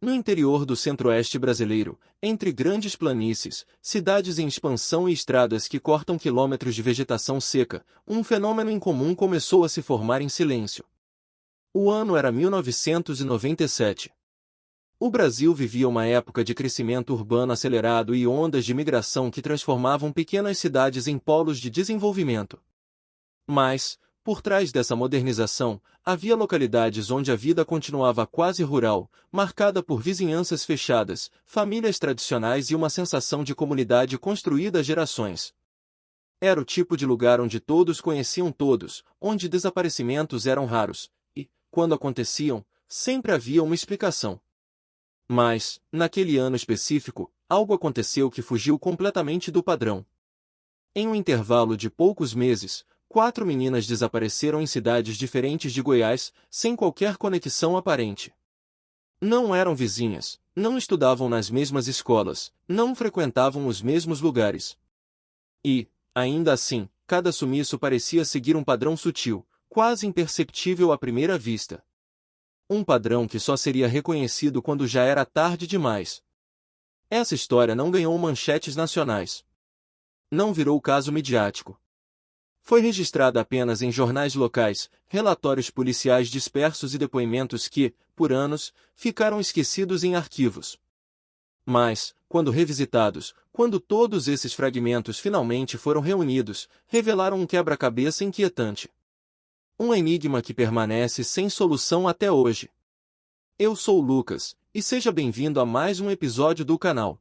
No interior do centro-oeste brasileiro, entre grandes planícies, cidades em expansão e estradas que cortam quilômetros de vegetação seca, um fenômeno incomum começou a se formar em silêncio. O ano era 1997. O Brasil vivia uma época de crescimento urbano acelerado e ondas de migração que transformavam pequenas cidades em polos de desenvolvimento. Mas, por trás dessa modernização, havia localidades onde a vida continuava quase rural, marcada por vizinhanças fechadas, famílias tradicionais e uma sensação de comunidade construída há gerações. Era o tipo de lugar onde todos conheciam todos, onde desaparecimentos eram raros, e, quando aconteciam, sempre havia uma explicação. Mas, naquele ano específico, algo aconteceu que fugiu completamente do padrão. Em um intervalo de poucos meses, 4 meninas desapareceram em cidades diferentes de Goiás, sem qualquer conexão aparente. Não eram vizinhas, não estudavam nas mesmas escolas, não frequentavam os mesmos lugares. E, ainda assim, cada sumiço parecia seguir um padrão sutil, quase imperceptível à primeira vista. Um padrão que só seria reconhecido quando já era tarde demais. Essa história não ganhou manchetes nacionais. Não virou caso midiático. Foi registrada apenas em jornais locais, relatórios policiais dispersos e depoimentos que, por anos, ficaram esquecidos em arquivos. Mas, quando revisitados, quando todos esses fragmentos finalmente foram reunidos, revelaram um quebra-cabeça inquietante. Um enigma que permanece sem solução até hoje. Eu sou o Lucas, e seja bem-vindo a mais um episódio do canal.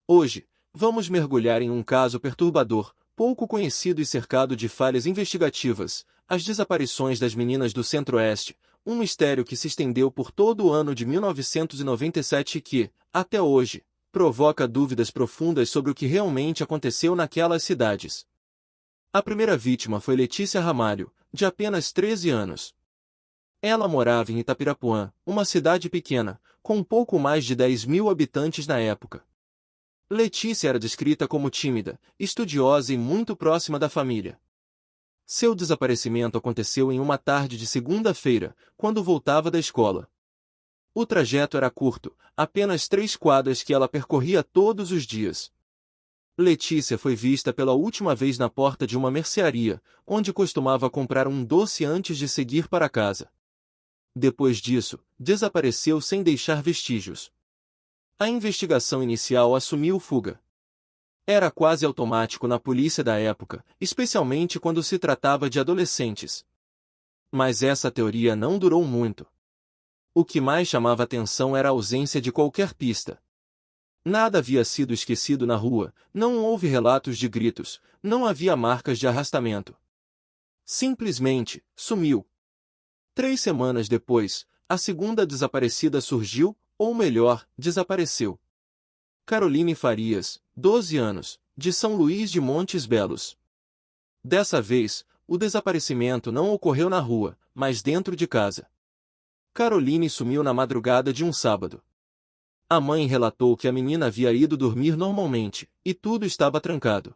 Hoje, vamos mergulhar em um caso perturbador, pouco conhecido e cercado de falhas investigativas, as desaparições das meninas do Centro-Oeste, um mistério que se estendeu por todo o ano de 1997 e que, até hoje, provoca dúvidas profundas sobre o que realmente aconteceu naquelas cidades. A primeira vítima foi Letícia Ramalho, de apenas 13 anos. Ela morava em Itapirapuã, uma cidade pequena, com pouco mais de 10.000 habitantes na época. Letícia era descrita como tímida, estudiosa e muito próxima da família. Seu desaparecimento aconteceu em uma tarde de segunda-feira, quando voltava da escola. O trajeto era curto, apenas 3 quadras que ela percorria todos os dias. Letícia foi vista pela última vez na porta de uma mercearia, onde costumava comprar um doce antes de seguir para casa. Depois disso, desapareceu sem deixar vestígios. A investigação inicial assumiu fuga. Era quase automático na polícia da época, especialmente quando se tratava de adolescentes. Mas essa teoria não durou muito. O que mais chamava atenção era a ausência de qualquer pista. Nada havia sido esquecido na rua, não houve relatos de gritos, não havia marcas de arrastamento. Simplesmente, sumiu. 3 semanas depois, a segunda desaparecida surgiu, ou melhor, desapareceu. Caroline Farias, 12 anos, de São Luís de Montes Belos. Dessa vez, o desaparecimento não ocorreu na rua, mas dentro de casa. Caroline sumiu na madrugada de um sábado. A mãe relatou que a menina havia ido dormir normalmente, e tudo estava trancado.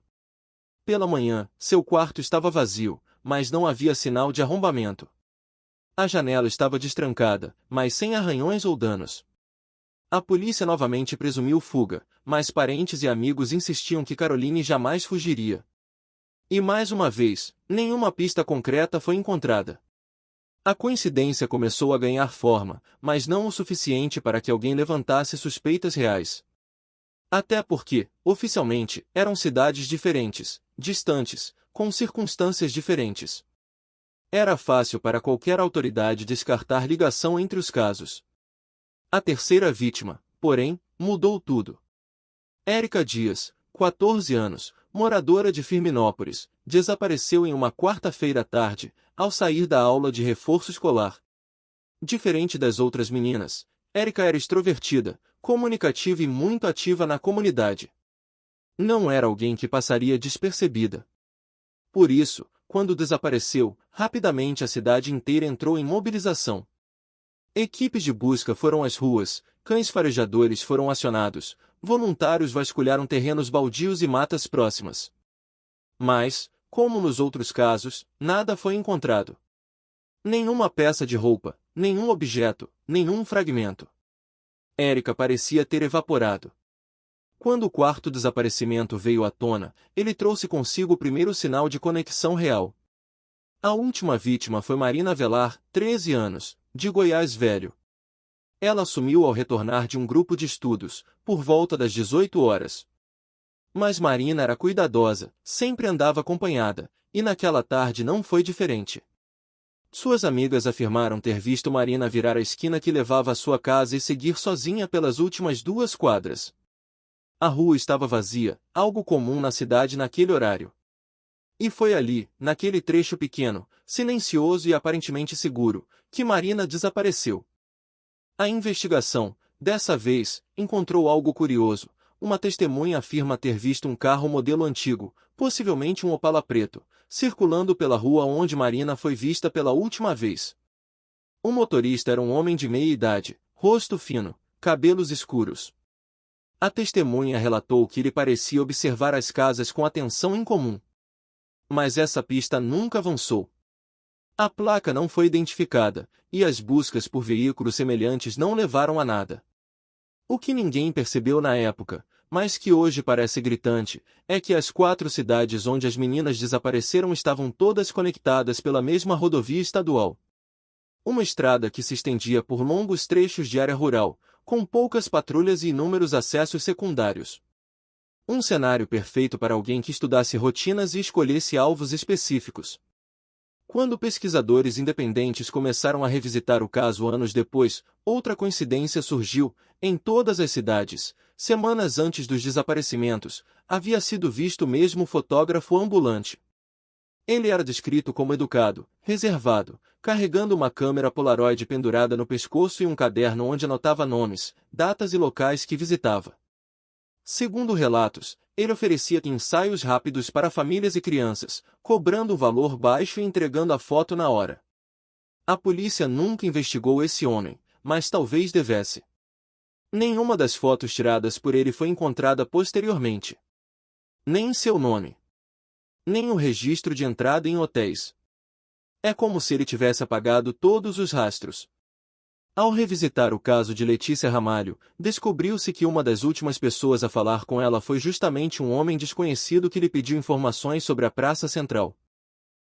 Pela manhã, seu quarto estava vazio, mas não havia sinal de arrombamento. A janela estava destrancada, mas sem arranhões ou danos. A polícia novamente presumiu fuga, mas parentes e amigos insistiam que Caroline jamais fugiria. E mais uma vez, nenhuma pista concreta foi encontrada. A coincidência começou a ganhar forma, mas não o suficiente para que alguém levantasse suspeitas reais. Até porque, oficialmente, eram cidades diferentes, distantes, com circunstâncias diferentes. Era fácil para qualquer autoridade descartar ligação entre os casos. A terceira vítima, porém, mudou tudo. Érica Dias, 14 anos, moradora de Firminópolis, desapareceu em uma quarta-feira à tarde, ao sair da aula de reforço escolar. Diferente das outras meninas, Érica era extrovertida, comunicativa e muito ativa na comunidade. Não era alguém que passaria despercebida. Por isso, quando desapareceu, rapidamente a cidade inteira entrou em mobilização. Equipes de busca foram às ruas, cães farejadores foram acionados, voluntários vasculharam terrenos baldios e matas próximas. Mas, como nos outros casos, nada foi encontrado. Nenhuma peça de roupa, nenhum objeto, nenhum fragmento. Érica parecia ter evaporado. Quando o quarto desaparecimento veio à tona, ele trouxe consigo o primeiro sinal de conexão real. A última vítima foi Marina Velar, 13 anos, de Goiás Velho. Ela assumiu ao retornar de um grupo de estudos, por volta das 18 horas. Mas Marina era cuidadosa, sempre andava acompanhada, e naquela tarde não foi diferente. Suas amigas afirmaram ter visto Marina virar a esquina que levava à sua casa e seguir sozinha pelas últimas 2 quadras. A rua estava vazia, algo comum na cidade naquele horário. E foi ali, naquele trecho pequeno, silencioso e aparentemente seguro, que Marina desapareceu. A investigação, dessa vez, encontrou algo curioso. Uma testemunha afirma ter visto um carro modelo antigo, possivelmente um Opala preto, circulando pela rua onde Marina foi vista pela última vez. O motorista era um homem de meia idade, rosto fino, cabelos escuros. A testemunha relatou que ele parecia observar as casas com atenção incomum. Mas essa pista nunca avançou. A placa não foi identificada, e as buscas por veículos semelhantes não levaram a nada. O que ninguém percebeu na época, mas que hoje parece gritante, é que as 4 cidades onde as meninas desapareceram estavam todas conectadas pela mesma rodovia estadual. Uma estrada que se estendia por longos trechos de área rural, com poucas patrulhas e inúmeros acessos secundários. Um cenário perfeito para alguém que estudasse rotinas e escolhesse alvos específicos. Quando pesquisadores independentes começaram a revisitar o caso anos depois, outra coincidência surgiu. Em todas as cidades, semanas antes dos desaparecimentos, havia sido visto o mesmo fotógrafo ambulante. Ele era descrito como educado, reservado, carregando uma câmera Polaroid pendurada no pescoço e um caderno onde anotava nomes, datas e locais que visitava. Segundo relatos, ele oferecia ensaios rápidos para famílias e crianças, cobrando um valor baixo e entregando a foto na hora. A polícia nunca investigou esse homem, mas talvez devesse. Nenhuma das fotos tiradas por ele foi encontrada posteriormente. Nem seu nome. Nem o registro de entrada em hotéis. É como se ele tivesse apagado todos os rastros. Ao revisitar o caso de Letícia Ramalho, descobriu-se que uma das últimas pessoas a falar com ela foi justamente um homem desconhecido que lhe pediu informações sobre a Praça Central.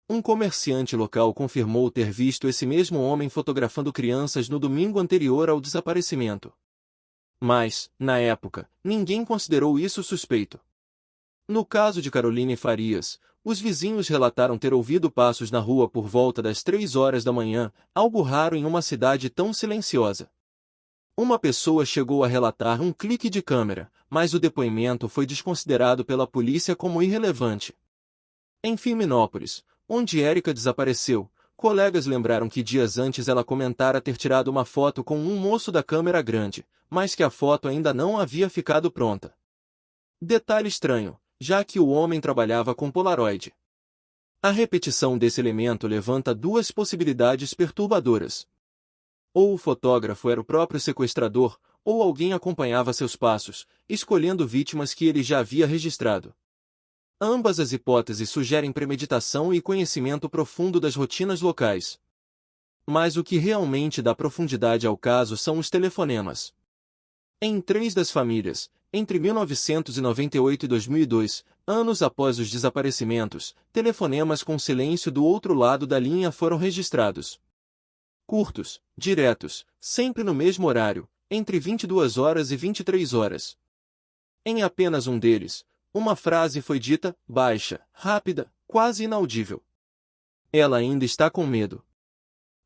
Um comerciante local confirmou ter visto esse mesmo homem fotografando crianças no domingo anterior ao desaparecimento. Mas, na época, ninguém considerou isso suspeito. No caso de Caroline Farias, os vizinhos relataram ter ouvido passos na rua por volta das 3 horas da manhã, algo raro em uma cidade tão silenciosa. Uma pessoa chegou a relatar um clique de câmera, mas o depoimento foi desconsiderado pela polícia como irrelevante. Em Firminópolis, onde Érica desapareceu, colegas lembraram que dias antes ela comentara ter tirado uma foto com um moço da câmera grande, mas que a foto ainda não havia ficado pronta. Detalhe estranho, já que o homem trabalhava com Polaroid. A repetição desse elemento levanta 2 possibilidades perturbadoras. Ou o fotógrafo era o próprio sequestrador, ou alguém acompanhava seus passos, escolhendo vítimas que ele já havia registrado. Ambas as hipóteses sugerem premeditação e conhecimento profundo das rotinas locais. Mas o que realmente dá profundidade ao caso são os telefonemas. Em 3 das famílias, entre 1998 e 2002, anos após os desaparecimentos, telefonemas com silêncio do outro lado da linha foram registrados. Curtos, diretos, sempre no mesmo horário, entre 22 horas e 23 horas. Em apenas um deles, uma frase foi dita, baixa, rápida, quase inaudível. Ela ainda está com medo.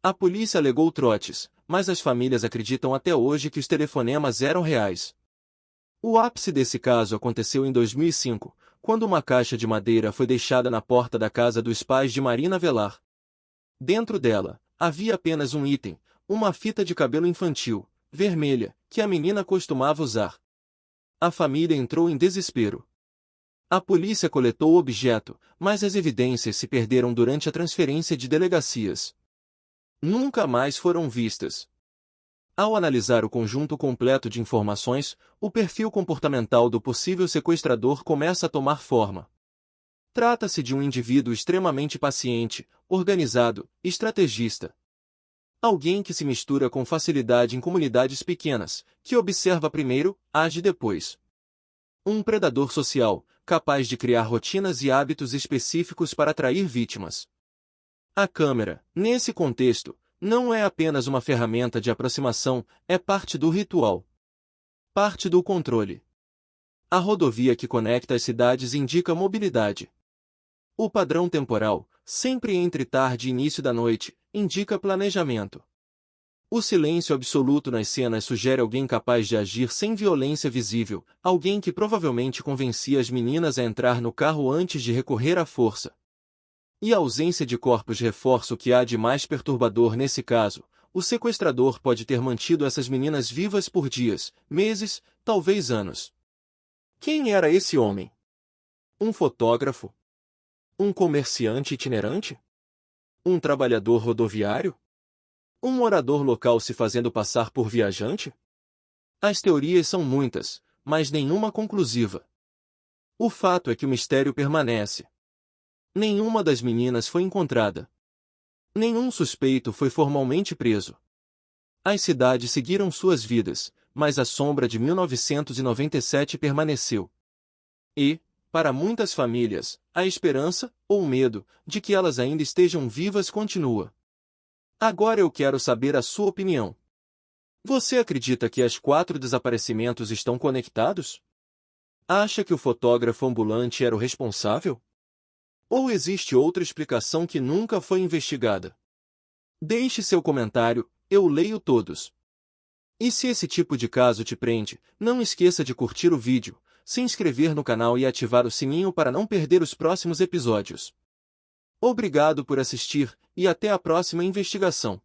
A polícia alegou trotes, mas as famílias acreditam até hoje que os telefonemas eram reais. O ápice desse caso aconteceu em 2005, quando uma caixa de madeira foi deixada na porta da casa dos pais de Marina Velar. Dentro dela, havia apenas um item, uma fita de cabelo infantil, vermelha, que a menina costumava usar. A família entrou em desespero. A polícia coletou o objeto, mas as evidências se perderam durante a transferência de delegacias. Nunca mais foram vistas. Ao analisar o conjunto completo de informações, o perfil comportamental do possível sequestrador começa a tomar forma. Trata-se de um indivíduo extremamente paciente, organizado, estrategista. Alguém que se mistura com facilidade em comunidades pequenas, que observa primeiro, age depois. Um predador social, capaz de criar rotinas e hábitos específicos para atrair vítimas. A câmera, nesse contexto, não é apenas uma ferramenta de aproximação, é parte do ritual. Parte do controle. A rodovia que conecta as cidades indica mobilidade. O padrão temporal, sempre entre tarde e início da noite, indica planejamento. O silêncio absoluto nas cenas sugere alguém capaz de agir sem violência visível, alguém que provavelmente convencia as meninas a entrar no carro antes de recorrer à força. E a ausência de corpos reforça o que há de mais perturbador nesse caso. O sequestrador pode ter mantido essas meninas vivas por dias, meses, talvez anos. Quem era esse homem? Um fotógrafo? Um comerciante itinerante? Um trabalhador rodoviário? Um morador local se fazendo passar por viajante? As teorias são muitas, mas nenhuma conclusiva. O fato é que o mistério permanece. Nenhuma das meninas foi encontrada. Nenhum suspeito foi formalmente preso. As cidades seguiram suas vidas, mas a sombra de 1997 permaneceu. E, para muitas famílias, a esperança, ou o medo, de que elas ainda estejam vivas continua. Agora eu quero saber a sua opinião. Você acredita que os 4 desaparecimentos estão conectados? Acha que o fotógrafo ambulante era o responsável? Ou existe outra explicação que nunca foi investigada? Deixe seu comentário, eu leio todos. E se esse tipo de caso te prende, não esqueça de curtir o vídeo, se inscrever no canal e ativar o sininho para não perder os próximos episódios. Obrigado por assistir, e até a próxima investigação.